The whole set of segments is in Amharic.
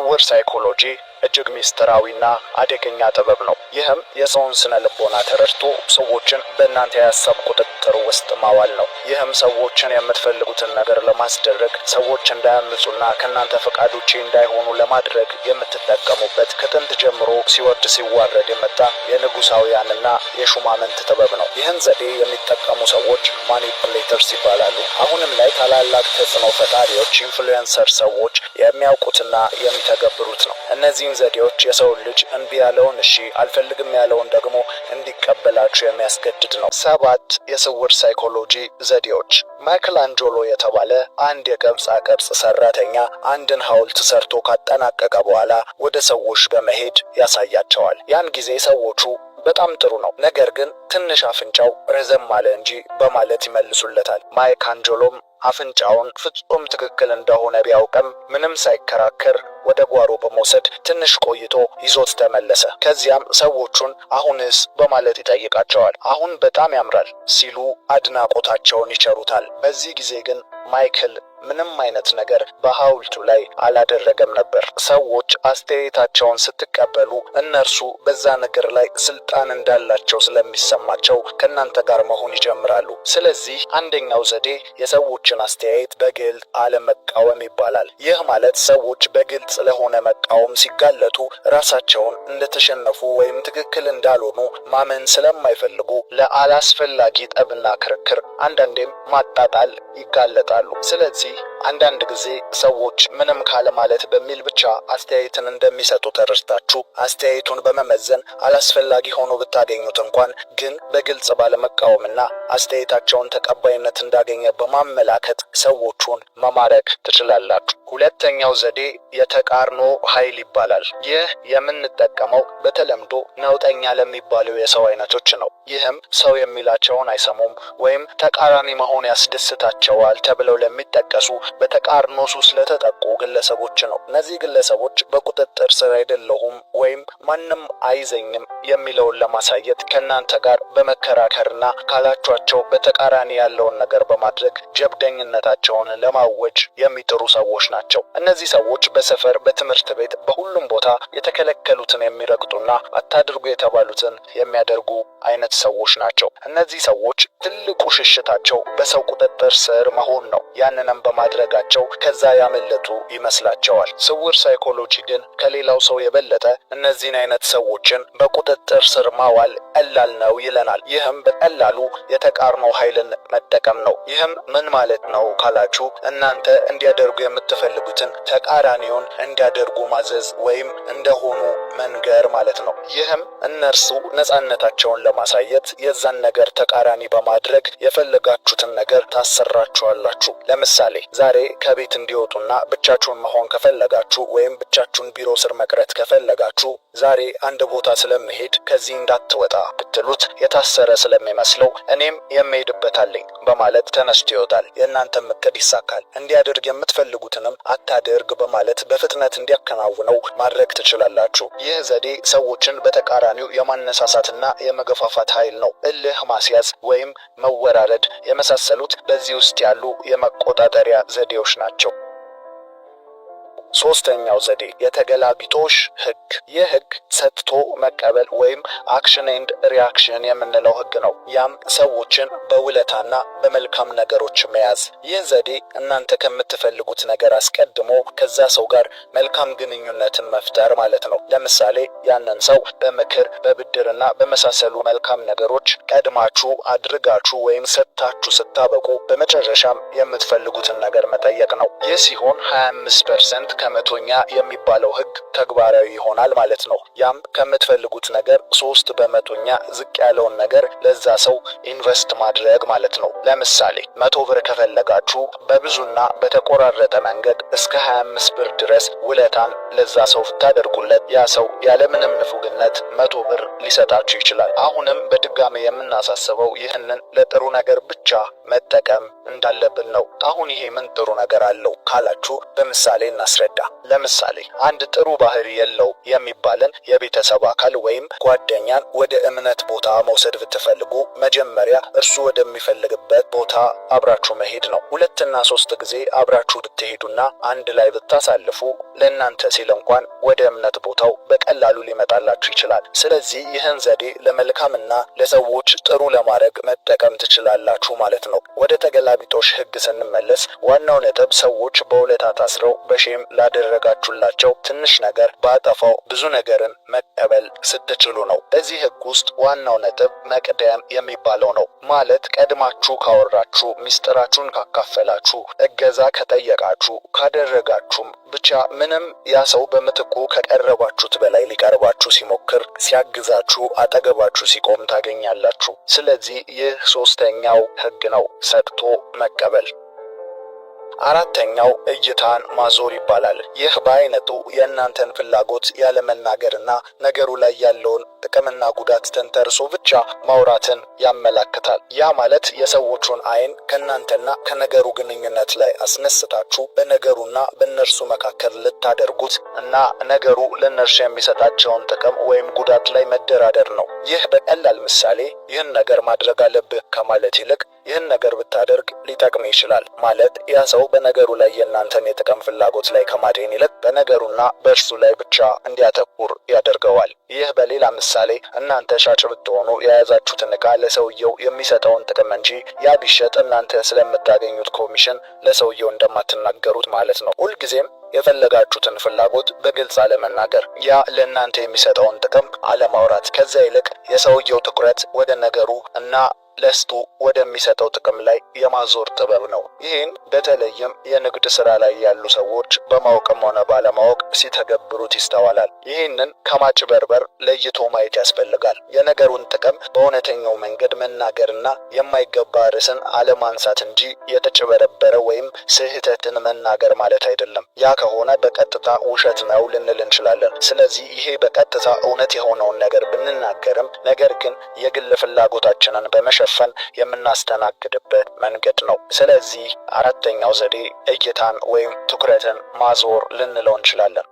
ስውር ሳይኮሎጂ እጅግ ሚስጥራዊና አደገኛ ጥበብ ነው። ይህም የሰውን ስነ ልቦና ተረድቶ ሰዎችን በእናንተ የሀሳብ ቁጥጥር ውስጥ ማዋል ነው። ይህም ሰዎችን የምትፈልጉትን ነገር ለማስደረግ ሰዎች እንዳያምፁና ከእናንተ ፈቃድ ውጪ እንዳይሆኑ ለማድረግ የምትጠቀሙበት ከጥንት ጀምሮ ሲወርድ ሲዋረድ የመጣ የንጉሳውያንና የሹማምንት ጥበብ ነው። ይህን ዘዴ የሚጠቀሙ ሰዎች ማኒፑሌተርስ ይባላሉ። አሁንም ላይ ታላላቅ ተጽዕኖ ፈጣሪዎች ኢንፍሉዌንሰር ሰዎች የሚያውቁትና የሚተገብሩት ነው። እነዚህን ዘዴዎች የሰው ልጅ እንቢ ያለውን እሺ አልፈልግም ያለውን ደግሞ እንዲቀበላችሁ የሚያስገድድ ነው። 7 የስውር ሳይኮሎጂ ዘዴዎች። ማይክላንጆሎ የተባለ አንድ የቅርጻ ቅርጽ ሰራተኛ አንድን ሐውልት ሰርቶ ካጠናቀቀ በኋላ ወደ ሰዎች በመሄድ ያሳያቸዋል። ያን ጊዜ ሰዎቹ በጣም ጥሩ ነው፣ ነገር ግን ትንሽ አፍንጫው ረዘም አለ እንጂ በማለት ይመልሱለታል። ማይክላንጆሎም አፍንጫውን ፍጹም ትክክል እንደሆነ ቢያውቅም ምንም ሳይከራከር ወደ ጓሮ በመውሰድ ትንሽ ቆይቶ ይዞት ተመለሰ። ከዚያም ሰዎቹን አሁንስ በማለት ይጠይቃቸዋል። አሁን በጣም ያምራል ሲሉ አድናቆታቸውን ይቸሩታል። በዚህ ጊዜ ግን ማይክል ምንም አይነት ነገር በሐውልቱ ላይ አላደረገም ነበር። ሰዎች አስተያየታቸውን ስትቀበሉ እነርሱ በዛ ነገር ላይ ስልጣን እንዳላቸው ስለሚሰማቸው ከእናንተ ጋር መሆን ይጀምራሉ። ስለዚህ አንደኛው ዘዴ የሰዎችን አስተያየት በግልጽ አለመቃወም ይባላል። ይህ ማለት ሰዎች በግልጽ ለሆነ መቃወም ሲጋለጡ ራሳቸውን እንደተሸነፉ ወይም ትክክል እንዳልሆኑ ማመን ስለማይፈልጉ ለአላስፈላጊ ጠብና ክርክር አንዳንዴም ማጣጣል ይጋለጣሉ። ስለዚህ አንዳንድ ጊዜ ሰዎች ምንም ካለ ማለት በሚል ብቻ አስተያየትን እንደሚሰጡ ተረድታችሁ አስተያየቱን በመመዘን አላስፈላጊ ሆኖ ብታገኙት እንኳን ግን በግልጽ ባለመቃወምና አስተያየታቸውን ተቀባይነት እንዳገኘ በማመላከት ሰዎቹን መማረክ ትችላላችሁ። ሁለተኛው ዘዴ የተቃርኖ ኃይል ይባላል። ይህ የምንጠቀመው በተለምዶ ነውጠኛ ለሚባሉ የሰው አይነቶች ነው። ይህም ሰው የሚላቸውን አይሰሙም ወይም ተቃራኒ መሆን ያስደስታቸዋል ተብለው ለሚጠቀሱ በተቃርኖ ሱስ ለተጠቁ ግለሰቦች ነው። እነዚህ ግለሰቦች በቁጥጥር ስር አይደለሁም ወይም ማንም አይዘኝም የሚለውን ለማሳየት ከእናንተ ጋር በመከራከርና ካላቿቸው በተቃራኒ ያለውን ነገር በማድረግ ጀብደኝነታቸውን ለማወጅ የሚጥሩ ሰዎች ናቸው። እነዚህ ሰዎች በሰፈር፣ በትምህርት ቤት፣ በሁሉም ቦታ የተከለከሉትን የሚረግጡና አታድርጉ የተባሉትን የሚያደርጉ አይነት ሰዎች ናቸው። እነዚህ ሰዎች ትልቁ ሽሽታቸው በሰው ቁጥጥር ስር መሆን ነው። ያንንም በማድረጋቸው ከዛ ያመለጡ ይመስላቸዋል። ስውር ሳይኮሎጂ ግን ከሌላው ሰው የበለጠ እነዚህን አይነት ሰዎችን በቁጥጥር ስር ማዋል ቀላል ነው ይለናል። ይህም በቀላሉ የተቃርኖ ኃይልን መጠቀም ነው። ይህም ምን ማለት ነው ካላችሁ እናንተ እንዲያደርጉ የምትፈልጉትን ተቃራኒውን እንዲያደርጉ ማዘዝ ወይም እንደሆኑ መንገር ማለት ነው። ይህም እነርሱ ነፃነታቸውን ለማሳየት የዛን ነገር ተቃራኒ በማድረግ የፈለጋችሁትን ነገር ታሰራችኋላችሁ። ለምሳሌ ዛሬ ከቤት እንዲወጡና ብቻችሁን መሆን ከፈለጋችሁ ወይም ብቻችሁን ቢሮ ስር መቅረት ከፈለጋችሁ ዛሬ አንድ ቦታ ስለምሄድ ከዚህ እንዳትወጣ ብትሉት የታሰረ ስለሚመስለው እኔም የምሄድበት አለኝ በማለት ተነስቶ ይወጣል። የእናንተም እቅድ ይሳካል። እንዲያደርግ የምትፈልጉትንም አታደርግ በማለት በፍጥነት እንዲያከናውነው ማድረግ ትችላላችሁ። ይህ ዘዴ ሰዎችን በተቃራኒው የማነሳሳትና የመገፋፋት ኃይል ነው። እልህ ማስያዝ ወይም መወራረድ የመሳሰሉት በዚህ ውስጥ ያሉ የመቆጣጠሪያ ዘዴዎች ናቸው። ሶስተኛው ዘዴ የተገላቢጦሽ ህግ። ይህ ህግ ሰጥቶ መቀበል ወይም አክሽን ኤንድ ሪአክሽን የምንለው ህግ ነው። ያም ሰዎችን በውለታና በመልካም ነገሮች መያዝ። ይህ ዘዴ እናንተ ከምትፈልጉት ነገር አስቀድሞ ከዛ ሰው ጋር መልካም ግንኙነትን መፍጠር ማለት ነው። ለምሳሌ ያንን ሰው በምክር በብድርና በመሳሰሉ መልካም ነገሮች ቀድማችሁ አድርጋችሁ ወይም ሰጥታችሁ ስታበቁ በመጨረሻም የምትፈልጉትን ነገር መጠየቅ ነው። ይህ ሲሆን 25% ከመቶኛ የሚባለው ህግ ተግባራዊ ይሆናል ማለት ነው። ያም ከምትፈልጉት ነገር 3% ዝቅ ያለውን ነገር ለዛ ሰው ኢንቨስት ማድረግ ማለት ነው። ለምሳሌ 100 ብር ከፈለጋችሁ በብዙና በተቆራረጠ መንገድ እስከ 25 ብር ድረስ ውለታን ለዛ ሰው ብታደርጉለት ያ ሰው ያለምንም ንፉግነት 100 ብር ሊሰጣችሁ ይችላል። አሁንም በድጋሚ የምናሳስበው ይህንን ለጥሩ ነገር ብቻ መጠቀም እንዳለብን ነው። አሁን ይሄ ምን ጥሩ ነገር አለው ካላችሁ በምሳሌ እናስረዳ። እናስረዳ። ለምሳሌ አንድ ጥሩ ባህሪ የለው የሚባልን የቤተሰብ አካል ወይም ጓደኛን ወደ እምነት ቦታ መውሰድ ብትፈልጉ መጀመሪያ እርሱ ወደሚፈልግበት ቦታ አብራችሁ መሄድ ነው። 2 እና 3 ጊዜ አብራችሁ ብትሄዱና አንድ ላይ ብታሳልፉ ለእናንተ ሲል እንኳን ወደ እምነት ቦታው በቀላሉ ሊመጣላችሁ ይችላል። ስለዚህ ይህን ዘዴ ለመልካምና ለሰዎች ጥሩ ለማድረግ መጠቀም ትችላላችሁ ማለት ነው። ወደ ተገላቢጦሽ ህግ ስንመለስ ዋናው ነጥብ ሰዎች በውለታ ታስረው በሼም ላደረጋችሁላቸው ትንሽ ነገር ባጠፋው ብዙ ነገርን መቀበል ስትችሉ ነው። በዚህ ህግ ውስጥ ዋናው ነጥብ መቅደም የሚባለው ነው። ማለት ቀድማችሁ ካወራችሁ፣ ሚስጥራችሁን ካካፈላችሁ፣ እገዛ ከጠየቃችሁ፣ ካደረጋችሁም ብቻ ምንም ያ ሰው በምትኩ ከቀረባችሁት በላይ ሊቀርባችሁ ሲሞክር ሲያግዛችሁ አጠገባችሁ ሲቆም ታገኛላችሁ። ስለዚህ ይህ 3ኛው ህግ ነው፣ ሰጥቶ መቀበል። 4ኛው እይታን ማዞር ይባላል። ይህ በአይነቱ የእናንተን ፍላጎት ያለመናገርና ነገሩ ላይ ያለውን ጥቅምና ጉዳት ተንተርሶ ብቻ ማውራትን ያመላክታል። ያ ማለት የሰዎቹን አይን ከእናንተና ከነገሩ ግንኙነት ላይ አስነስታችሁ በነገሩና በእነርሱ መካከል ልታደርጉት እና ነገሩ ለእነርሱ የሚሰጣቸውን ጥቅም ወይም ጉዳት ላይ መደራደር ነው። ይህ በቀላል ምሳሌ ይህን ነገር ማድረግ አለብህ ከማለት ይልቅ ይህን ነገር ብታደርግ ሊጠቅም ይችላል ማለት ያ ሰው በነገሩ ላይ የእናንተን የጥቅም ፍላጎት ላይ ከማድረግ ይልቅ በነገሩና በእርሱ ላይ ብቻ እንዲያተኩር ያደርገዋል። ይህ በሌላ ምሳሌ እናንተ ሻጭ ብትሆኑ የያዛችሁትን ዕቃ ለሰውየው የሚሰጠውን ጥቅም እንጂ ያ ቢሸጥ እናንተ ስለምታገኙት ኮሚሽን ለሰውየው እንደማትናገሩት ማለት ነው። ሁልጊዜም የፈለጋችሁትን ፍላጎት በግልጽ አለመናገር፣ ያ ለእናንተ የሚሰጠውን ጥቅም አለማውራት፣ ከዛ ይልቅ የሰውየው ትኩረት ወደ ነገሩ እና ለስቱ ወደሚሰጠው ጥቅም ላይ የማዞር ጥበብ ነው። ይህን በተለይም የንግድ ስራ ላይ ያሉ ሰዎች በማወቅም ሆነ ባለማወቅ ሲተገብሩት ይስተዋላል። ይህንን ከማጭበርበር ለይቶ ማየት ያስፈልጋል። የነገሩን ጥቅም በእውነተኛው መንገድ መናገርና የማይገባ ርዕስን አለማንሳት እንጂ የተጭበረበረ ወይም ስህተትን መናገር ማለት አይደለም። ያ ከሆነ በቀጥታ ውሸት ነው ልንል እንችላለን። ስለዚህ ይሄ በቀጥታ እውነት የሆነውን ነገር ብንናገርም ነገር ግን የግል ፍላጎታችንን በመሸፈን የምናስተናግድበት መንገድ ነው። ስለዚህ 4ኛው ዘዴ እይታን ወይም ትኩረትን ማዞር ልንለው እንችላለን።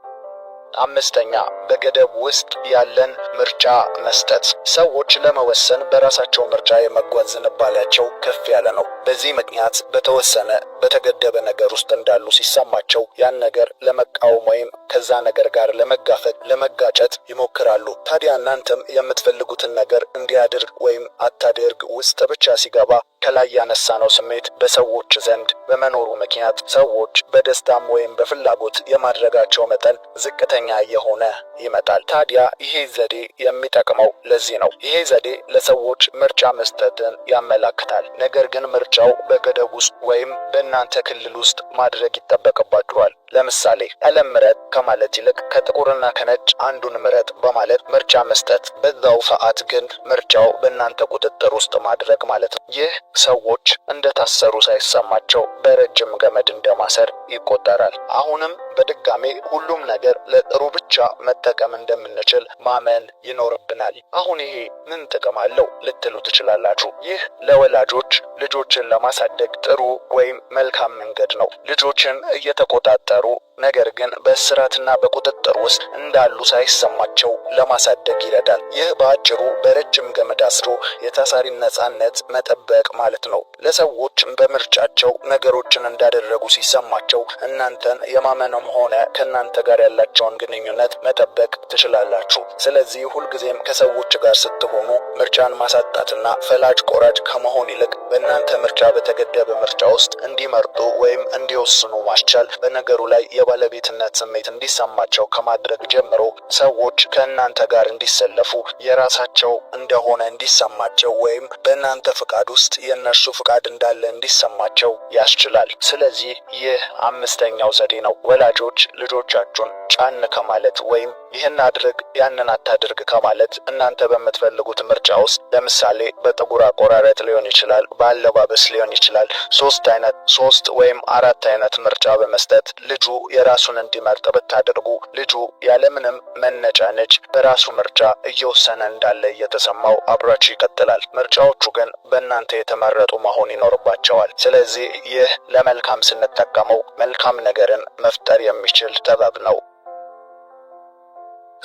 5ኛ በገደብ ውስጥ ያለን ምርጫ መስጠት። ሰዎች ለመወሰን በራሳቸው ምርጫ የመጓዝ ዝንባሌያቸው ከፍ ያለ ነው። በዚህ ምክንያት በተወሰነ በተገደበ ነገር ውስጥ እንዳሉ ሲሰማቸው ያን ነገር ለመቃወም ወይም ከዛ ነገር ጋር ለመጋፈጥ ለመጋጨት ይሞክራሉ። ታዲያ እናንተም የምትፈልጉትን ነገር እንዲያድርግ ወይም አታድርግ ውስጥ ብቻ ሲገባ ከላይ ያነሳነው ስሜት በሰዎች ዘንድ በመኖሩ ምክንያት ሰዎች በደስታም ወይም በፍላጎት የማድረጋቸው መጠን ዝቅተኛ የሆነ ይመጣል። ታዲያ ይሄ ዘዴ የሚጠቅመው ለዚህ ነው። ይሄ ዘዴ ለሰዎች ምርጫ መስጠትን ያመላክታል። ነገር ግን ምርጫው በገደብ ውስጥ ወይም በእናንተ ክልል ውስጥ ማድረግ ይጠበቅባችኋል። ለምሳሌ ቀለም ምረጥ ከማለት ይልቅ ከጥቁርና ከነጭ አንዱን ምረጥ በማለት ምርጫ መስጠት፣ በዛው ሰዓት ግን ምርጫው በእናንተ ቁጥጥር ውስጥ ማድረግ ማለት ነው። ይህ ሰዎች እንደታሰሩ ሳይሰማቸው በረጅም ገመድ እንደማሰር ይቆጠራል። አሁንም በድጋሜ ሁሉም ነገር ለጥሩ ብቻ መጠቀም እንደምንችል ማመን ይኖርብናል። አሁን ይሄ ምን ጥቅም አለው ልትሉ ትችላላችሁ። ይህ ለወላጆች ልጆችን ለማሳደግ ጥሩ ወይም መልካም መንገድ ነው። ልጆችን እየተቆጣጠሩ ነገር ግን በእስራትና በቁጥጥር ውስጥ እንዳሉ ሳይሰማቸው ለማሳደግ ይረዳል። ይህ በአጭሩ በረጅም ገመድ አስሮ የታሳሪን ነጻነት መጠበቅ ማለት ነው። ለሰዎች በምርጫቸው ነገሮችን እንዳደረጉ ሲሰማቸው እናንተን የማመንም ሆነ ከእናንተ ጋር ያላቸውን ግንኙነት መጠበቅ ትችላላችሁ። ስለዚህ ሁልጊዜም ከሰዎች ጋር ስትሆኑ ምርጫን ማሳጣትና ፈላጭ ቆራጭ ከመሆን ይልቅ በእናንተ ምርጫ በተገደበ ምርጫ ውስጥ እንዲመርጡ ወይም እንዲወስኑ ማስቻል በነገሩ ላይ የባለቤትነት ስሜት እንዲሰማቸው ከማድረግ ጀምሮ ሰዎች ከእናንተ ጋር እንዲሰለፉ የራሳቸው እንደሆነ እንዲሰማቸው ወይም በእናንተ ፍቃድ ውስጥ የእነርሱ ፍቃድ እንዳለ እንዲሰማቸው ያስችላል። ስለዚህ ይህ 5ኛው ዘዴ ነው። ወላጆች ልጆቻችሁን ጫን ከማለት ወይም ይህን አድርግ ያንን አታድርግ ከማለት እናንተ በምትፈልጉት ምርጫ ውስጥ ለምሳሌ በፀጉር አቆራረጥ ሊሆን ይችላል፣ በአለባበስ ሊሆን ይችላል፣ 3 ወይም 4 አይነት ምርጫ በመስጠት ልጁ የራሱን እንዲመርጥ ብታደርጉ ልጁ ያለምንም መነጫነጭ በራሱ ምርጫ እየወሰነ እንዳለ እየተሰማው አብራችሁ ይቀጥላል። ምርጫዎቹ ግን በእናንተ የተመረጡ መሆን ይኖርባቸዋል። ስለዚህ ይህ ለመልካም ስንጠቀመው መልካም ነገርን መፍጠር የሚችል ጥበብ ነው።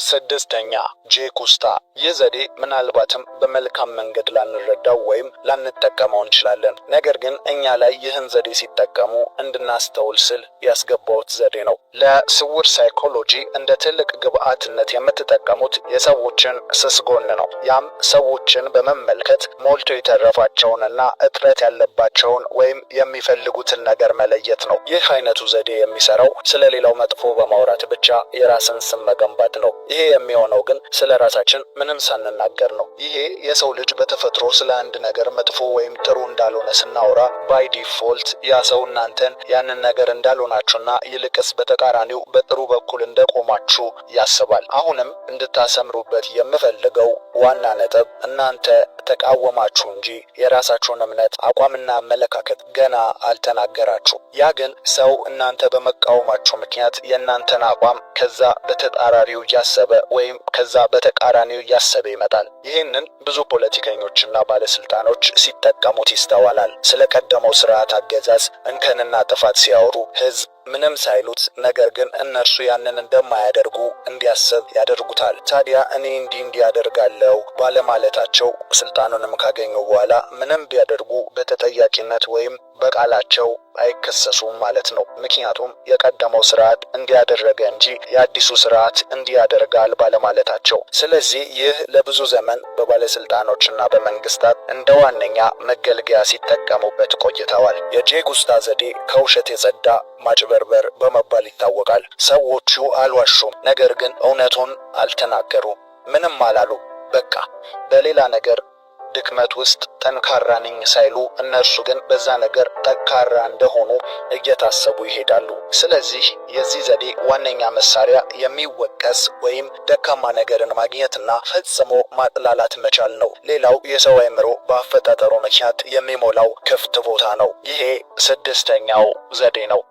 ስድስተኛ ጄኩስታ። ይህ ዘዴ ምናልባትም በመልካም መንገድ ላንረዳው ወይም ላንጠቀመው እንችላለን። ነገር ግን እኛ ላይ ይህን ዘዴ ሲጠቀሙ እንድናስተውል ስል ያስገባውት ዘዴ ነው። ለስውር ሳይኮሎጂ እንደ ትልቅ ግብአትነት የምትጠቀሙት የሰዎችን ስስ ጎን ነው። ያም ሰዎችን በመመልከት ሞልቶ የተረፋቸውንና እጥረት ያለባቸውን ወይም የሚፈልጉትን ነገር መለየት ነው። ይህ አይነቱ ዘዴ የሚሰራው ስለሌላው መጥፎ በማውራት ብቻ የራስን ስም መገንባት ነው። ይሄ የሚሆነው ግን ስለ ራሳችን ምንም ሳንናገር ነው። ይሄ የሰው ልጅ በተፈጥሮ ስለ አንድ ነገር መጥፎ ወይም ጥሩ እንዳልሆነ ስናወራ ባይ ዲፎልት ያ ሰው እናንተን ያንን ነገር እንዳልሆናችሁና ይልቅስ በተቃራኒው በጥሩ በኩል እንደቆማችሁ ያስባል። አሁንም እንድታሰምሩበት የምፈልገው ዋና ነጥብ እናንተ ተቃወማችሁ እንጂ የራሳችሁን እምነት፣ አቋምና አመለካከት ገና አልተናገራችሁ። ያ ግን ሰው እናንተ በመቃወማችሁ ምክንያት የእናንተን አቋም ከዛ በተጣራሪው እያሰበ ወይም ከዛ በተቃራኒው እያሰበ ይመጣል። ይህንን ብዙ ፖለቲከኞችና ባለስልጣኖች ሲጠቀሙት ይስተዋላል። ስለ ቀደመው ስርዓት አገዛዝ እንከንና ጥፋት ሲያወሩ ህዝብ ምንም ሳይሉት ነገር ግን እነርሱ ያንን እንደማያደርጉ እንዲያስብ ያደርጉታል። ታዲያ እኔ እንዲያደርጋለሁ ባለማለታቸው ስልጣኑንም ካገኙ በኋላ ምንም ቢያደርጉ በተጠያቂነት ወይም በቃላቸው አይከሰሱም ማለት ነው። ምክንያቱም የቀደመው ስርዓት እንዲያደረገ እንጂ የአዲሱ ስርዓት እንዲያደርጋል ባለማለታቸው። ስለዚህ ይህ ለብዙ ዘመን በባለስልጣኖችና በመንግስታት እንደ ዋነኛ መገልገያ ሲጠቀሙበት ቆይተዋል። የጄኩስታ ዘዴ ከውሸት የጸዳ ማጭበርበር በመባል ይታወቃል። ሰዎቹ አልዋሹም፣ ነገር ግን እውነቱን አልተናገሩም። ምንም አላሉ። በቃ በሌላ ነገር ድክመት ውስጥ ጠንካራ ነኝ ሳይሉ እነርሱ ግን በዛ ነገር ጠንካራ እንደሆኑ እየታሰቡ ይሄዳሉ። ስለዚህ የዚህ ዘዴ ዋነኛ መሳሪያ የሚወቀስ ወይም ደካማ ነገርን ማግኘትና ፈጽሞ ማጥላላት መቻል ነው። ሌላው የሰው አእምሮ በአፈጣጠሩ ምክንያት የሚሞላው ክፍት ቦታ ነው። ይሄ ስድስተኛው ዘዴ ነው።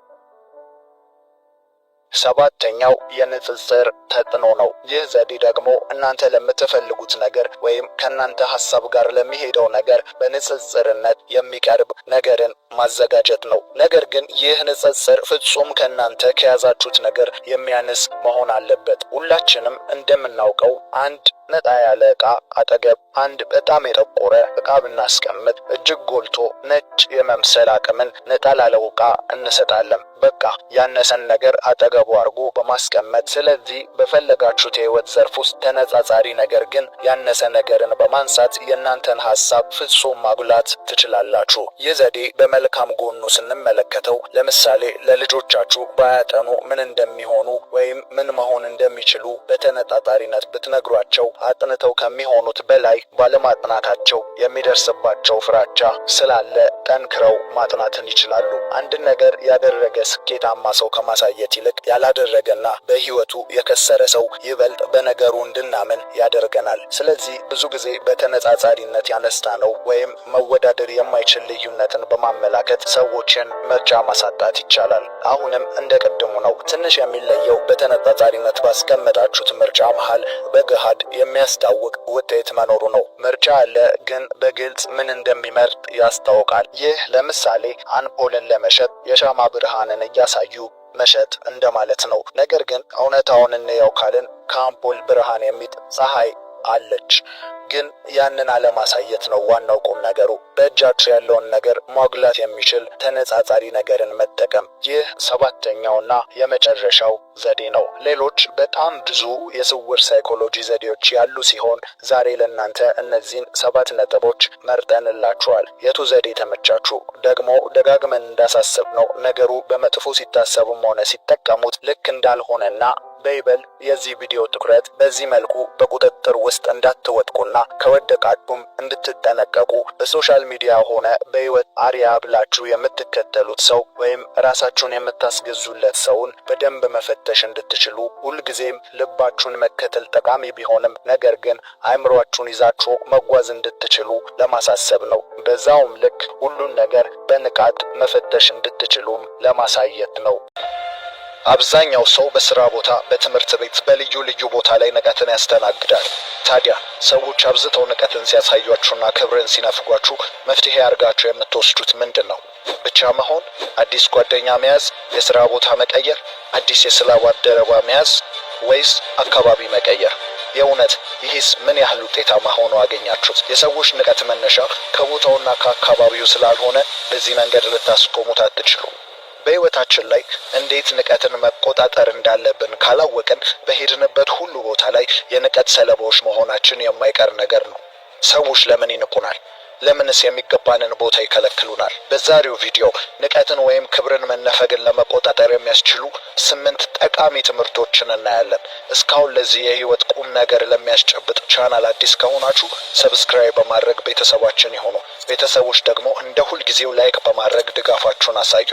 ሰባተኛው የንጽጽር ተጽዕኖ ነው። ይህ ዘዴ ደግሞ እናንተ ለምትፈልጉት ነገር ወይም ከናንተ ሐሳብ ጋር ለሚሄደው ነገር በንጽጽርነት የሚቀርብ ነገርን ማዘጋጀት ነው። ነገር ግን ይህ ንጽጽር ፍጹም ከናንተ ከያዛችሁት ነገር የሚያንስ መሆን አለበት። ሁላችንም እንደምናውቀው አንድ ነጣ ያለ ዕቃ አጠገብ አንድ በጣም የጠቆረ ዕቃ ብናስቀምጥ እጅግ ጎልቶ ነጭ የመምሰል አቅምን ነጣ ላለው ዕቃ እንሰጣለን። በቃ ያነሰን ነገር አጠገቡ አድርጎ በማስቀመጥ ስለዚህ በፈለጋችሁት የህይወት ዘርፍ ውስጥ ተነጻጻሪ ነገር ግን ያነሰ ነገርን በማንሳት የእናንተን ሐሳብ ፍጹም ማጉላት ትችላላችሁ። ይህ ዘዴ በመልካም ጎኑ ስንመለከተው ለምሳሌ ለልጆቻችሁ ባያጠኑ ምን እንደሚሆኑ ወይም ምን መሆን እንደሚችሉ በተነጣጣሪነት ብትነግሯቸው አጥንተው ከሚሆኑት በላይ ባለማጥናታቸው የሚደርስባቸው ፍራቻ ስላለ ጠንክረው ማጥናትን ይችላሉ። አንድ ነገር ያደረገ ስኬታማ ሰው ከማሳየት ይልቅ ያላደረገና በህይወቱ የከሰረ ሰው ይበልጥ በነገሩ እንድናምን ያደርገናል። ስለዚህ ብዙ ጊዜ በተነጻጻሪነት ያነሳነው ወይም መወዳደር የማይችል ልዩነትን በማመላከት ሰዎችን ምርጫ ማሳጣት ይቻላል። አሁንም እንደ ቀድሙ ነው። ትንሽ የሚለየው በተነጻጻሪነት ባስቀመጣችሁት ምርጫ መሃል በገሃድ የሚያስታውቅ ውጤት መኖሩ ነው። ምርጫ አለ፣ ግን በግልጽ ምን እንደሚመርጥ ያስታውቃል። ይህ ለምሳሌ አንፖልን ለመሸጥ የሻማ ብርሃንን እያሳዩ መሸጥ እንደማለት ነው። ነገር ግን እውነታውን እንየው ካልን ከአምፖል ብርሃን የሚጥ ፀሐይ አለች። ግን ያንን አለማሳየት ነው ዋናው ቁም ነገሩ። በእጃችሁ ያለውን ነገር ማጉላት የሚችል ተነጻጻሪ ነገርን መጠቀም። ይህ ሰባተኛውና የመጨረሻው ዘዴ ነው። ሌሎች በጣም ብዙ የስውር ሳይኮሎጂ ዘዴዎች ያሉ ሲሆን ዛሬ ለእናንተ እነዚህን 7 ነጥቦች መርጠንላችኋል። የቱ ዘዴ ተመቻችሁ? ደግሞ ደጋግመን እንዳሳሰብነው ነገሩ በመጥፎ ሲታሰቡም ሆነ ሲጠቀሙት ልክ እንዳልሆነና በይበል የዚህ ቪዲዮ ትኩረት በዚህ መልኩ በቁጥጥር ውስጥ እንዳትወድቁና ከወደቃችሁም እንድትጠነቀቁ በሶሻል ሚዲያ ሆነ በህይወት አሪያ ብላችሁ የምትከተሉት ሰው ወይም ራሳችሁን የምታስገዙለት ሰውን በደንብ መፈተሽ እንድትችሉ ሁልጊዜም ልባችሁን መከተል ጠቃሚ ቢሆንም ነገር ግን አእምሮአችሁን ይዛችሁ መጓዝ እንድትችሉ ለማሳሰብ ነው። በዛውም ልክ ሁሉን ነገር በንቃት መፈተሽ እንድትችሉም ለማሳየት ነው። አብዛኛው ሰው በስራ ቦታ፣ በትምህርት ቤት፣ በልዩ ልዩ ቦታ ላይ ንቀትን ያስተናግዳል። ታዲያ ሰዎች አብዝተው ንቀትን ሲያሳዩአችሁና ክብርን ሲነፍጓችሁ መፍትሄ አድርጋችሁ የምትወስዱት ምንድን ነው? ብቻ መሆን፣ አዲስ ጓደኛ መያዝ፣ የስራ ቦታ መቀየር፣ አዲስ የስራ ባልደረባ መያዝ ወይስ አካባቢ መቀየር? የእውነት ይህስ ምን ያህል ውጤታማ ሆኖ አገኛችሁት? የሰዎች ንቀት መነሻ ከቦታውና ከአካባቢው ስላልሆነ በዚህ መንገድ ልታስቆሙት አትችሉም። በህይወታችን ላይ እንዴት ንቀትን መቆጣጠር እንዳለብን ካላወቅን በሄድንበት ሁሉ ቦታ ላይ የንቀት ሰለባዎች መሆናችን የማይቀር ነገር ነው። ሰዎች ለምን ይንቁናል? ለምንስ የሚገባንን ቦታ ይከለክሉናል? በዛሬው ቪዲዮ ንቀትን ወይም ክብርን መነፈግን ለመቆጣጠር የሚያስችሉ 8 ጠቃሚ ትምህርቶችን እናያለን። እስካሁን ለዚህ የህይወት ቁም ነገር ለሚያስጨብጥ ቻናል አዲስ ከሆናችሁ ሰብስክራይብ በማድረግ ቤተሰባችን ይሁኑ። ቤተሰቦች ደግሞ እንደ ሁልጊዜው ላይክ በማድረግ ድጋፋችሁን አሳዩ።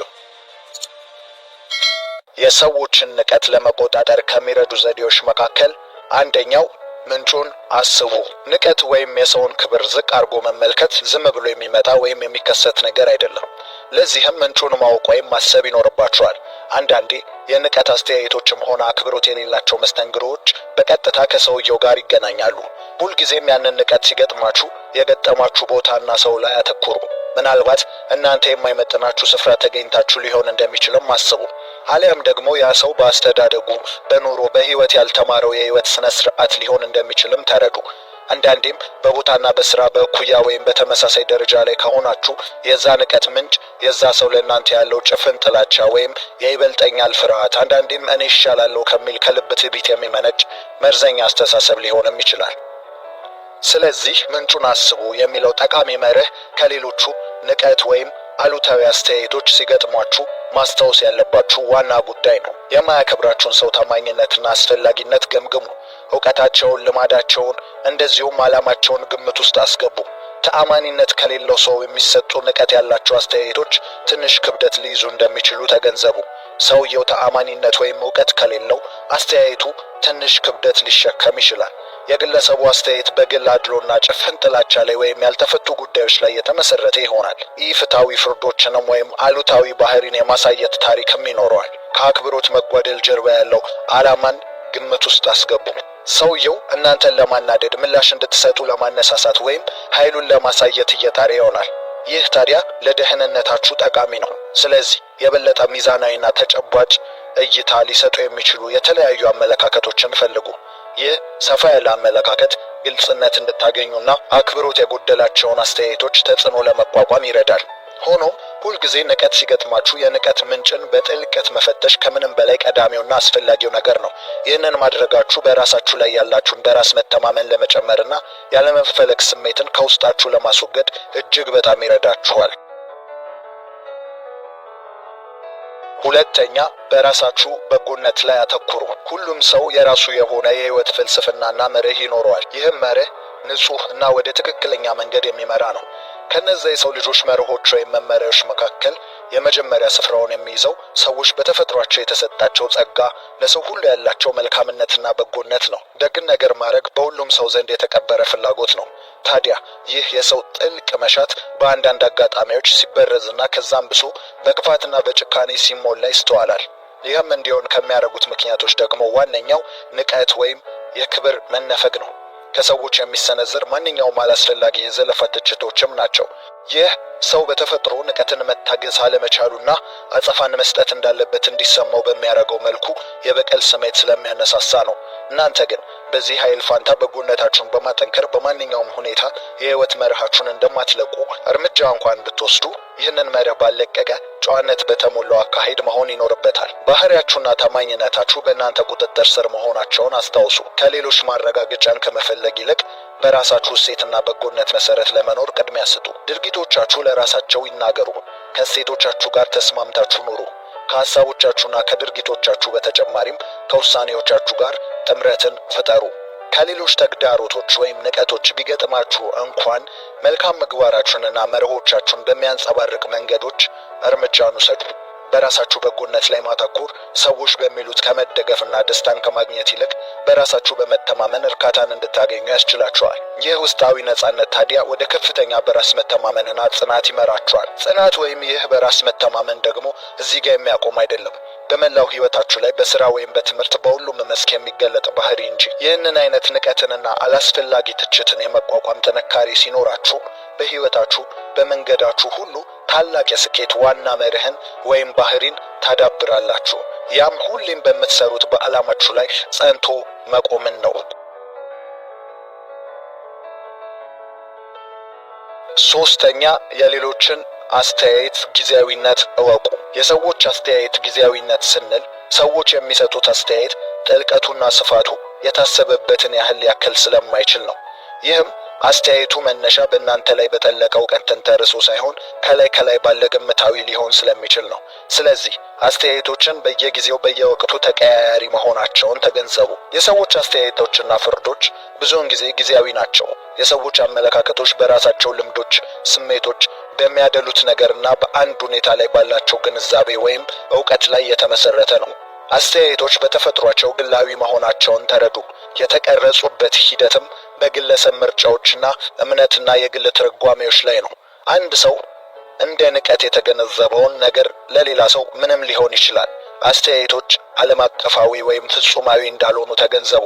የሰዎችን ንቀት ለመቆጣጠር ከሚረዱ ዘዴዎች መካከል አንደኛው ምንጩን አስቡ። ንቀት ወይም የሰውን ክብር ዝቅ አድርጎ መመልከት ዝም ብሎ የሚመጣ ወይም የሚከሰት ነገር አይደለም። ለዚህም ምንጩን ማወቅ ወይም ማሰብ ይኖርባችኋል። አንዳንዴ የንቀት አስተያየቶችም ሆነ አክብሮት የሌላቸው መስተንግዶዎች በቀጥታ ከሰውየው ጋር ይገናኛሉ። ሁልጊዜም ያንን ንቀት ሲገጥማችሁ የገጠማችሁ ቦታና ሰው ላይ አተኩሩ። ምናልባት እናንተ የማይመጥናችሁ ስፍራ ተገኝታችሁ ሊሆን እንደሚችልም አስቡ። አሊያም ደግሞ ያ ሰው በአስተዳደጉ፣ በኑሮ፣ በህይወት ያልተማረው የህይወት ስነ ስርዓት ሊሆን እንደሚችልም ተረዱ። አንዳንዴም በቦታና በስራ በእኩያ ወይም በተመሳሳይ ደረጃ ላይ ከሆናችሁ የዛ ንቀት ምንጭ የዛ ሰው ለእናንተ ያለው ጭፍን ጥላቻ ወይም የይበልጠኛል ፍርሃት፣ አንዳንዴም እኔ ይሻላለሁ ከሚል ከልብ ትዕቢት የሚመነጭ መርዘኛ አስተሳሰብ ሊሆንም ይችላል። ስለዚህ ምንጩን አስቡ የሚለው ጠቃሚ መርህ ከሌሎቹ ንቀት ወይም አሉታዊ አስተያየቶች ሲገጥሟችሁ ማስታወስ ያለባችሁ ዋና ጉዳይ ነው። የማያከብራችሁን ሰው ታማኝነትና አስፈላጊነት ገምግሙ። እውቀታቸውን፣ ልማዳቸውን እንደዚሁም ዓላማቸውን ግምት ውስጥ አስገቡ። ተአማኒነት ከሌለው ሰው የሚሰጡ ንቀት ያላቸው አስተያየቶች ትንሽ ክብደት ሊይዙ እንደሚችሉ ተገንዘቡ። ሰውየው ተአማኒነት ወይም እውቀት ከሌለው አስተያየቱ ትንሽ ክብደት ሊሸከም ይችላል። የግለሰቡ አስተያየት በግል አድሎና ጭፍን ጥላቻ ላይ ወይም ያልተፈቱ ጉዳዮች ላይ የተመሰረተ ይሆናል። ኢፍትሐዊ ፍርዶችንም ወይም አሉታዊ ባህሪን የማሳየት ታሪክም ይኖረዋል። ከአክብሮት መጓደል ጀርባ ያለው ዓላማን ግምት ውስጥ አስገቡ። ሰውየው እናንተን ለማናደድ፣ ምላሽ እንድትሰጡ ለማነሳሳት ወይም ኃይሉን ለማሳየት እየጣረ ይሆናል። ይህ ታዲያ ለደህንነታችሁ ጠቃሚ ነው። ስለዚህ የበለጠ ሚዛናዊና ተጨባጭ እይታ ሊሰጡ የሚችሉ የተለያዩ አመለካከቶችን ፈልጉ። ይህ ሰፋ ያለ አመለካከት ግልጽነት እንድታገኙና አክብሮት የጎደላቸውን አስተያየቶች ተጽዕኖ ለመቋቋም ይረዳል። ሆኖም ሁልጊዜ ንቀት ሲገጥማችሁ የንቀት ምንጭን በጥልቀት መፈተሽ ከምንም በላይ ቀዳሚውና አስፈላጊው ነገር ነው። ይህንን ማድረጋችሁ በራሳችሁ ላይ ያላችሁን በራስ መተማመን ለመጨመርና ያለመፈለግ ስሜትን ከውስጣችሁ ለማስወገድ እጅግ በጣም ይረዳችኋል። ሁለተኛ፣ በራሳችሁ በጎነት ላይ አተኩሩ። ሁሉም ሰው የራሱ የሆነ የህይወት ፍልስፍናና መርህ ይኖረዋል። ይህም መርህ ንጹህ እና ወደ ትክክለኛ መንገድ የሚመራ ነው። ከነዚህ የሰው ልጆች መርሆች ወይም መመሪያዎች መካከል የመጀመሪያ ስፍራውን የሚይዘው ሰዎች በተፈጥሯቸው የተሰጣቸው ጸጋ፣ ለሰው ሁሉ ያላቸው መልካምነትና በጎነት ነው። ደግን ነገር ማድረግ በሁሉም ሰው ዘንድ የተቀበረ ፍላጎት ነው። ታዲያ ይህ የሰው ጥልቅ መሻት በአንዳንድ አጋጣሚዎች ሲበረዝና ከዛም ብሶ በክፋትና በጭካኔ ሲሞላ ይስተዋላል። ይህም እንዲሆን ከሚያደርጉት ምክንያቶች ደግሞ ዋነኛው ንቀት ወይም የክብር መነፈግ ነው። ከሰዎች የሚሰነዘር ማንኛውም አላስፈላጊ የዘለፋ ትችቶችም ናቸው። ይህ ሰው በተፈጥሮ ንቀትን መታገስ አለመቻሉና አጸፋን መስጠት እንዳለበት እንዲሰማው በሚያደርገው መልኩ የበቀል ስሜት ስለሚያነሳሳ ነው። እናንተ ግን በዚህ ኃይል ፋንታ በጎነታችሁን በማጠንከር በማንኛውም ሁኔታ የህይወት መርሃችሁን እንደማትለቁ እርምጃ እንኳን ብትወስዱ ይህንን መርህ ባለቀቀ ጨዋነት በተሞላው አካሄድ መሆን ይኖርበታል። ባህሪያችሁና ታማኝነታችሁ በእናንተ ቁጥጥር ስር መሆናቸውን አስታውሱ። ከሌሎች ማረጋገጫን ከመፈለግ ይልቅ በራሳችሁ እሴትና በጎነት መሰረት ለመኖር ቅድሚያ ስጡ። ድርጊቶቻችሁ ለራሳቸው ይናገሩ። ከእሴቶቻችሁ ጋር ተስማምታችሁ ኑሩ። ከሐሳቦቻችሁና ከድርጊቶቻችሁ በተጨማሪም ከውሳኔዎቻችሁ ጋር ጥምረትን ፍጠሩ። ከሌሎች ተግዳሮቶች ወይም ንቀቶች ቢገጥማችሁ እንኳን መልካም ምግባራችሁንና መርሆቻችሁን በሚያንጸባርቅ መንገዶች እርምጃን ውሰዱ። በራሳችሁ በጎነት ላይ ማተኮር ሰዎች በሚሉት ከመደገፍና ደስታን ከማግኘት ይልቅ በራሳችሁ በመተማመን እርካታን እንድታገኙ ያስችላችኋል። ይህ ውስጣዊ ነጻነት ታዲያ ወደ ከፍተኛ በራስ መተማመንና ጽናት ይመራችኋል። ጽናት ወይም ይህ በራስ መተማመን ደግሞ እዚህ ጋር የሚያቆም አይደለም። በመላው ህይወታችሁ ላይ በስራ ወይም በትምህርት በሁሉም መስክ የሚገለጥ ባህሪ እንጂ። ይህንን አይነት ንቀትንና አላስፈላጊ ትችትን የመቋቋም ጥንካሬ ሲኖራችሁ በህይወታችሁ በመንገዳችሁ ሁሉ ታላቅ የስኬት ዋና መርህን ወይም ባህሪን ታዳብራላችሁ። ያም ሁሌም በምትሰሩት በዓላማችሁ ላይ ጸንቶ መቆምን ነው። ሶስተኛ፣ የሌሎችን አስተያየት ጊዜያዊነት እወቁ። የሰዎች አስተያየት ጊዜያዊነት ስንል ሰዎች የሚሰጡት አስተያየት ጥልቀቱና ስፋቱ የታሰበበትን ያህል ሊያክል ስለማይችል ነው። ይህም አስተያየቱ መነሻ በእናንተ ላይ በጠለቀ እውቀት ተንተርሶ ሳይሆን ከላይ ባለ ግምታዊ ሊሆን ስለሚችል ነው። ስለዚህ አስተያየቶችን በየጊዜው በየወቅቱ ተቀያያሪ መሆናቸውን ተገንዘቡ። የሰዎች አስተያየቶችና ፍርዶች ብዙውን ጊዜ ጊዜያዊ ናቸው። የሰዎች አመለካከቶች በራሳቸው ልምዶች፣ ስሜቶች፣ በሚያደሉት ነገርና በአንድ ሁኔታ ላይ ባላቸው ግንዛቤ ወይም እውቀት ላይ የተመሰረተ ነው። አስተያየቶች በተፈጥሯቸው ግላዊ መሆናቸውን ተረዱ። የተቀረጹበት ሂደትም በግለሰብ ምርጫዎችና እምነትና የግል ትርጓሜዎች ላይ ነው። አንድ ሰው እንደ ንቀት የተገነዘበውን ነገር ለሌላ ሰው ምንም ሊሆን ይችላል። አስተያየቶች ዓለም አቀፋዊ ወይም ፍጹማዊ እንዳልሆኑ ተገንዘቡ።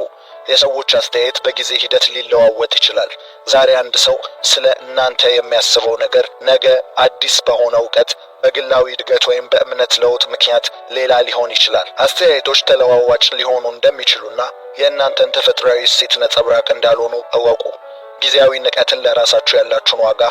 የሰዎች አስተያየት በጊዜ ሂደት ሊለዋወጥ ይችላል። ዛሬ አንድ ሰው ስለ እናንተ የሚያስበው ነገር ነገ አዲስ በሆነ እውቀት፣ በግላዊ እድገት ወይም በእምነት ለውጥ ምክንያት ሌላ ሊሆን ይችላል። አስተያየቶች ተለዋዋጭ ሊሆኑ እንደሚችሉና የእናንተን ተፈጥሯዊ እሴት ነጸብራቅ እንዳልሆኑ እወቁ። ጊዜያዊ ንቀትን ለራሳችሁ ያላችሁን ዋጋ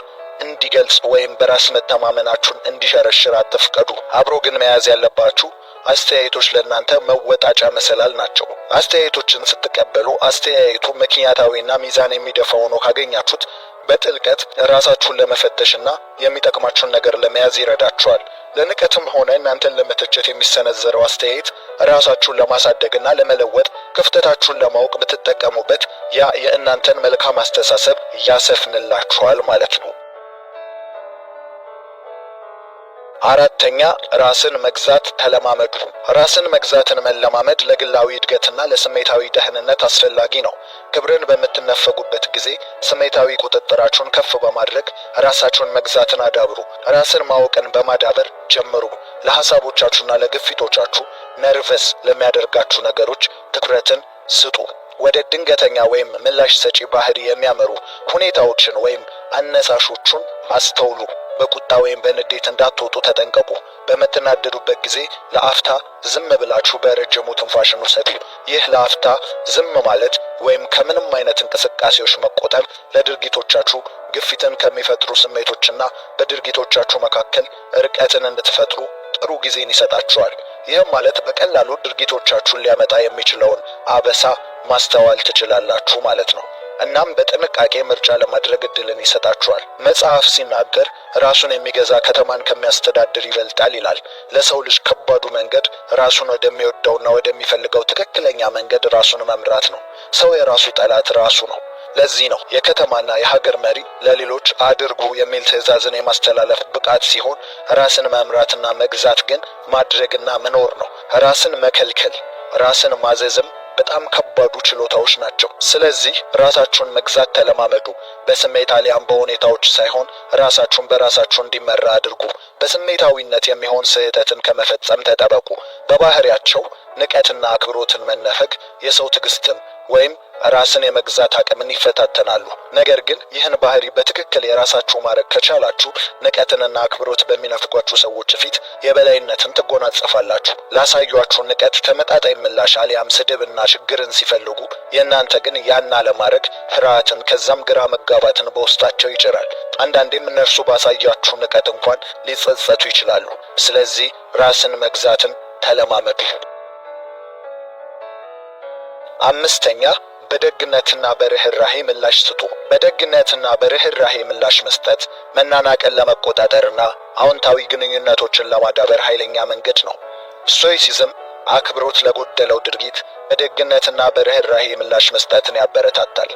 እንዲገልጽ ወይም በራስ መተማመናችሁን እንዲሸረሽር አትፍቀዱ። አብሮ ግን መያዝ ያለባችሁ አስተያየቶች ለእናንተ መወጣጫ መሰላል ናቸው። አስተያየቶችን ስትቀበሉ አስተያየቱ ምክንያታዊና ሚዛን የሚደፋ ሆኖ ካገኛችሁት በጥልቀት ራሳችሁን ለመፈተሽና የሚጠቅማችሁን ነገር ለመያዝ ይረዳችኋል። ለንቀትም ሆነ እናንተን ለመተቸት የሚሰነዘረው አስተያየት ራሳችሁን ለማሳደግና ለመለወጥ ክፍተታችሁን ለማወቅ ብትጠቀሙበት ያ የእናንተን መልካም አስተሳሰብ ያሰፍንላችኋል ማለት ነው። አራተኛ፣ ራስን መግዛት ተለማመዱ። ራስን መግዛትን መለማመድ ለግላዊ እድገትና ለስሜታዊ ደህንነት አስፈላጊ ነው። ክብርን በምትነፈጉበት ጊዜ ስሜታዊ ቁጥጥራችሁን ከፍ በማድረግ ራሳችሁን መግዛትን አዳብሩ። ራስን ማወቅን በማዳበር ጀምሩ። ለሐሳቦቻችሁና ለግፊቶቻችሁ ነርቨስ ለሚያደርጋችሁ ነገሮች ትኩረትን ስጡ። ወደ ድንገተኛ ወይም ምላሽ ሰጪ ባህሪ የሚያመሩ ሁኔታዎችን ወይም አነሳሾቹን አስተውሉ። በቁጣ ወይም በንዴት እንዳትወጡ ተጠንቀቁ። በምትናደዱበት ጊዜ ለአፍታ ዝም ብላችሁ በረጅሙ ትንፋሽን ውሰዱ። ይህ ለአፍታ ዝም ማለት ወይም ከምንም አይነት እንቅስቃሴዎች መቆጠብ ለድርጊቶቻችሁ ግፊትን ከሚፈጥሩ ስሜቶችና በድርጊቶቻችሁ መካከል ርቀትን እንድትፈጥሩ ጥሩ ጊዜን ይሰጣችኋል። ይህም ማለት በቀላሉ ድርጊቶቻችሁን ሊያመጣ የሚችለውን አበሳ ማስተዋል ትችላላችሁ ማለት ነው። እናም በጥንቃቄ ምርጫ ለማድረግ እድልን ይሰጣችኋል። መጽሐፍ ሲናገር ራሱን የሚገዛ ከተማን ከሚያስተዳድር ይበልጣል ይላል። ለሰው ልጅ ከባዱ መንገድ ራሱን ወደሚወደውና ወደሚፈልገው ትክክለኛ መንገድ ራሱን መምራት ነው። ሰው የራሱ ጠላት ራሱ ነው። ለዚህ ነው የከተማና የሀገር መሪ ለሌሎች አድርጉ የሚል ትዕዛዝን የማስተላለፍ ብቃት ሲሆን፣ ራስን መምራትና መግዛት ግን ማድረግና መኖር ነው። ራስን መከልከል፣ ራስን ማዘዝም በጣም ከባዱ ችሎታዎች ናቸው። ስለዚህ ራሳችሁን መግዛት ተለማመዱ። በስሜት አሊያም በሁኔታዎች ሳይሆን ራሳችሁን በራሳችሁ እንዲመራ አድርጉ። በስሜታዊነት የሚሆን ስህተትን ከመፈጸም ተጠበቁ። በባህሪያቸው ንቀትና አክብሮትን መነፈግ የሰው ትዕግስትን ወይም ራስን የመግዛት አቅምን ይፈታተናሉ። ነገር ግን ይህን ባህሪ በትክክል የራሳችሁ ማድረግ ከቻላችሁ ንቀትንና አክብሮት በሚነፍጓችሁ ሰዎች ፊት የበላይነትን ትጎናጸፋላችሁ። ላሳዩአችሁ ንቀት ተመጣጣኝ ምላሽ አሊያም ስድብና ችግርን ሲፈልጉ፣ የእናንተ ግን ያን አለማድረግ ፍርሃትን ከዛም ግራ መጋባትን በውስጣቸው ይጭራል። አንዳንዴም እነርሱ ባሳያችሁ ንቀት እንኳን ሊጸጸቱ ይችላሉ። ስለዚህ ራስን መግዛትን ተለማመዱ። አምስተኛ፣ በደግነትና በርህራሄ ምላሽ ስጡ። በደግነትና በርህራሄ ምላሽ መስጠት መናናቅን ለመቆጣጠርና አዎንታዊ ግንኙነቶችን ለማዳበር ኃይለኛ መንገድ ነው። ስቶይሲዝም አክብሮት ለጎደለው ድርጊት በደግነትና በርህራሄ ምላሽ መስጠትን ያበረታታል።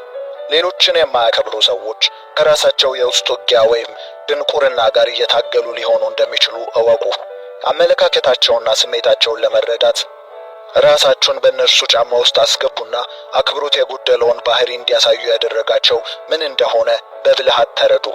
ሌሎችን የማያከብሩ ሰዎች ከራሳቸው የውስጥ ውጊያ ወይም ድንቁርና ጋር እየታገሉ ሊሆኑ እንደሚችሉ እወቁ። አመለካከታቸውና ስሜታቸውን ለመረዳት ራሳችሁን በእነርሱ ጫማ ውስጥ አስገቡና አክብሮት የጎደለውን ባህሪ እንዲያሳዩ ያደረጋቸው ምን እንደሆነ በብልሃት ተረዱ።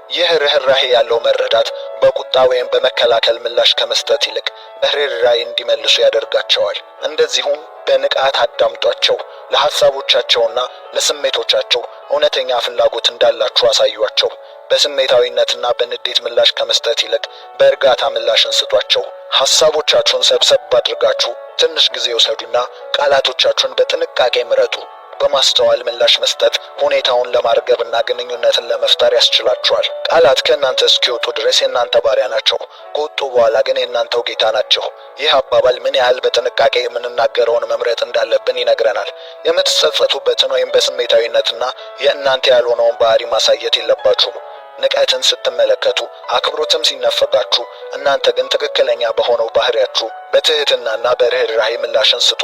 ይህ ርህራሄ ያለው መረዳት በቁጣ ወይም በመከላከል ምላሽ ከመስጠት ይልቅ በርህራሄ እንዲመልሱ ያደርጋቸዋል። እንደዚሁም በንቃት አዳምጧቸው። ለሐሳቦቻቸውና ለስሜቶቻቸው እውነተኛ ፍላጎት እንዳላችሁ አሳዩአቸው። በስሜታዊነትና በንዴት ምላሽ ከመስጠት ይልቅ በእርጋታ ምላሽን ስጧቸው። ሐሳቦቻችሁን ሰብሰብ አድርጋችሁ ትንሽ ጊዜ ውሰዱና ቃላቶቻችሁን በጥንቃቄ ምረጡ። በማስተዋል ምላሽ መስጠት ሁኔታውን ለማርገብና ግንኙነትን ለመፍጠር ያስችላችኋል። ቃላት ከእናንተ እስኪወጡ ድረስ የእናንተ ባሪያ ናቸው፣ ከወጡ በኋላ ግን የእናንተው ጌታ ናቸው። ይህ አባባል ምን ያህል በጥንቃቄ የምንናገረውን መምረጥ እንዳለብን ይነግረናል። የምትጸጸቱበትን ወይም በስሜታዊነትና የእናንተ ያልሆነውን ባህሪ ማሳየት የለባችሁም። ንቀትን ስትመለከቱ፣ አክብሮትም ሲነፈጋችሁ፣ እናንተ ግን ትክክለኛ በሆነው ባህሪያችሁ በትህትናና በርህራሄ ምላሽን ስጡ።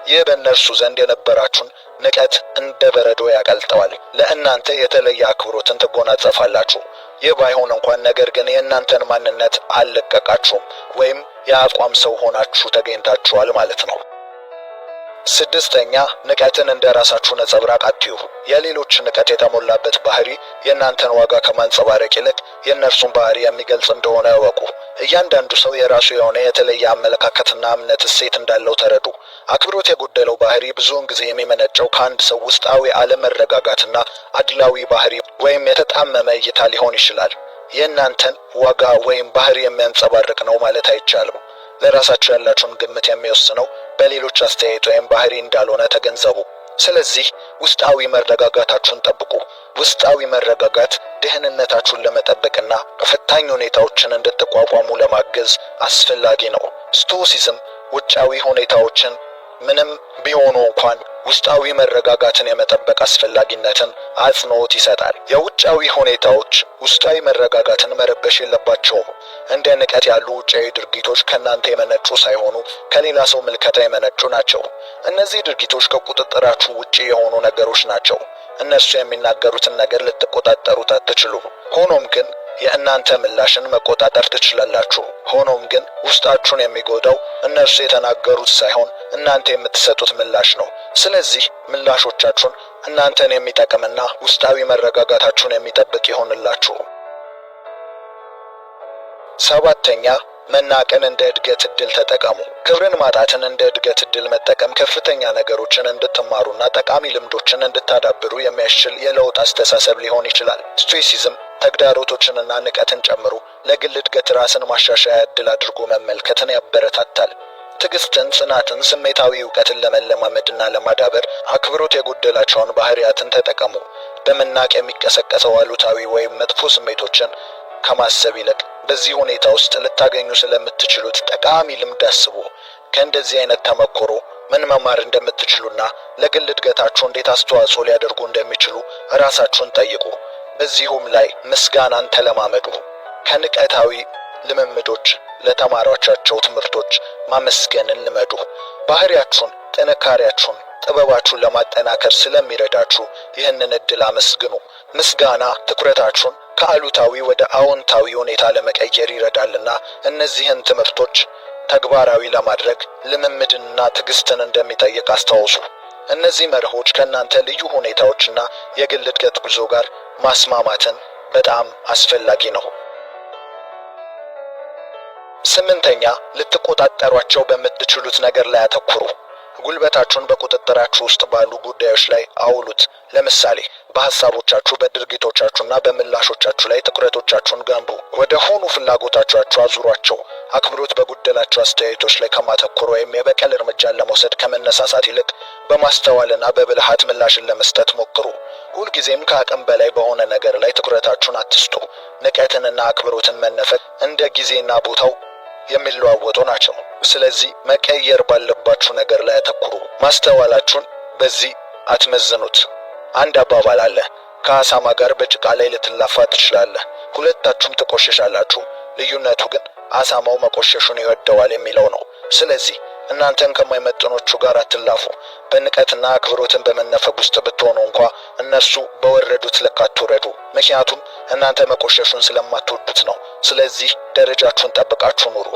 ይህ በእነርሱ ዘንድ የነበራችሁን ንቀት እንደ በረዶ ያቀልጠዋል። ለእናንተ የተለየ አክብሮትን ትጎናጸፋላችሁ። ይህ ባይሆን እንኳን ነገር ግን የእናንተን ማንነት አልለቀቃችሁም ወይም የአቋም ሰው ሆናችሁ ተገኝታችኋል ማለት ነው። ስድስተኛ፣ ንቀትን እንደ ራሳችሁ ነጸብራቅ አትዩ። የሌሎች ንቀት የተሞላበት ባህሪ የእናንተን ዋጋ ከማንጸባረቅ ይልቅ የእነርሱን ባህሪ የሚገልጽ እንደሆነ ያወቁ። እያንዳንዱ ሰው የራሱ የሆነ የተለየ አመለካከትና እምነት እሴት እንዳለው ተረዱ። አክብሮት የጎደለው ባህሪ ብዙውን ጊዜ የሚመነጨው ከአንድ ሰው ውስጣዊ አለመረጋጋትና አድላዊ ባህሪ ወይም የተጣመመ እይታ ሊሆን ይችላል። የእናንተን ዋጋ ወይም ባህሪ የሚያንጸባርቅ ነው ማለት አይቻልም። ለራሳችሁ ያላችሁን ግምት የሚወስነው በሌሎች አስተያየት ወይም ባህሪ እንዳልሆነ ተገንዘቡ። ስለዚህ ውስጣዊ መረጋጋታችሁን ጠብቁ። ውስጣዊ መረጋጋት ደህንነታችሁን ለመጠበቅና ፈታኝ ሁኔታዎችን እንድትቋቋሙ ለማገዝ አስፈላጊ ነው። ስቶሲዝም ውጫዊ ሁኔታዎችን ምንም ቢሆኑ እንኳን ውስጣዊ መረጋጋትን የመጠበቅ አስፈላጊነትን አጽንዖት ይሰጣል። የውጫዊ ሁኔታዎች ውስጣዊ መረጋጋትን መረበሽ የለባቸውም። እንደ ንቀት ያሉ ውጫዊ ድርጊቶች ከእናንተ የመነጩ ሳይሆኑ ከሌላ ሰው ምልከታ የመነጩ ናቸው። እነዚህ ድርጊቶች ከቁጥጥራችሁ ውጪ የሆኑ ነገሮች ናቸው። እነሱ የሚናገሩትን ነገር ልትቆጣጠሩት አትችሉም። ሆኖም ግን የእናንተ ምላሽን መቆጣጠር ትችላላችሁ። ሆኖም ግን ውስጣችሁን የሚጎዳው እነርሱ የተናገሩት ሳይሆን እናንተ የምትሰጡት ምላሽ ነው። ስለዚህ ምላሾቻችሁን እናንተን የሚጠቅምና ውስጣዊ መረጋጋታችሁን የሚጠብቅ ይሆንላችሁ። ሰባተኛ፣ መናቅን እንደ እድገት ዕድል ተጠቀሙ። ክብርን ማጣትን እንደ እድገት ዕድል መጠቀም ከፍተኛ ነገሮችን እንድትማሩና ጠቃሚ ልምዶችን እንድታዳብሩ የሚያስችል የለውጥ አስተሳሰብ ሊሆን ይችላል። ስቶይሲዝም ተግዳሮቶችንና ንቀትን ጨምሮ ለግል እድገት ራስን ማሻሻያ ዕድል አድርጎ መመልከትን ያበረታታል። ትዕግስትን፣ ጽናትን፣ ስሜታዊ እውቀትን ለመለማመድና ለማዳበር አክብሮት የጎደላቸውን ባህሪያትን ተጠቀሙ። በመናቅ የሚቀሰቀሰው አሉታዊ ወይም መጥፎ ስሜቶችን ከማሰብ ይልቅ በዚህ ሁኔታ ውስጥ ልታገኙ ስለምትችሉት ጠቃሚ ልምድ አስቡ። ከእንደዚህ አይነት ተሞክሮ ምን መማር እንደምትችሉና ለግል እድገታችሁ እንዴት አስተዋጽኦ ሊያደርጉ እንደሚችሉ ራሳችሁን ጠይቁ። በዚሁም ላይ ምስጋናን ተለማመዱ። ከንቀታዊ ልምምዶች ለተማሯቻቸው ትምህርቶች ማመስገንን ልመዱ። ባህሪያችሁን፣ ጥንካሬያችሁን፣ ጥበባችሁን ለማጠናከር ስለሚረዳችሁ ይህንን ዕድል አመስግኑ። ምስጋና ትኩረታችሁን ከአሉታዊ ወደ አዎንታዊ ሁኔታ ለመቀየር ይረዳልና እነዚህን ትምህርቶች ተግባራዊ ለማድረግ ልምምድንና ትዕግስትን እንደሚጠይቅ አስታውሱ። እነዚህ መርሆች ከእናንተ ልዩ ሁኔታዎችና የግል እድገት ጉዞ ጋር ማስማማትን በጣም አስፈላጊ ነው። ስምንተኛ፣ ልትቆጣጠሯቸው በምትችሉት ነገር ላይ አተኩሩ። ጉልበታችሁን በቁጥጥራችሁ ውስጥ ባሉ ጉዳዮች ላይ አውሉት። ለምሳሌ በሐሳቦቻችሁ፣ በድርጊቶቻችሁና በምላሾቻችሁ ላይ ትኩረቶቻችሁን ገንቡ። ወደ ሆኑ ፍላጎቶቻችሁ አዙሯቸው። አክብሮት በጎደላቸው አስተያየቶች ላይ ከማተኮር ወይም የበቀል እርምጃን ለመውሰድ ከመነሳሳት ይልቅ በማስተዋልና በብልሃት ምላሽን ለመስጠት ሞክሩ። ሁልጊዜም ከአቅም በላይ በሆነ ነገር ላይ ትኩረታችሁን አትስጡ። ንቀትንና አክብሮትን መነፈግ እንደ ጊዜና ቦታው የሚለዋወጡ ናቸው። ስለዚህ መቀየር ባለባችሁ ነገር ላይ አተኩሩ። ማስተዋላችሁን በዚህ አትመዝኑት። አንድ አባባል አለ፣ ከአሳማ ጋር በጭቃ ላይ ልትላፋ ትችላለህ፣ ሁለታችሁም ትቆሸሻላችሁ፣ ልዩነቱ ግን አሳማው መቆሸሹን ይወደዋል የሚለው ነው። ስለዚህ እናንተን ከማይመጥኖቹ ጋር አትላፉ። በንቀትና አክብሮትን በመነፈግ ውስጥ ብትሆኑ እንኳ እነርሱ በወረዱት ልክ አትውረዱ። ምክንያቱም እናንተ መቆሸሹን ስለማትወዱት ነው። ስለዚህ ደረጃችሁን ጠብቃችሁ ኑሩ።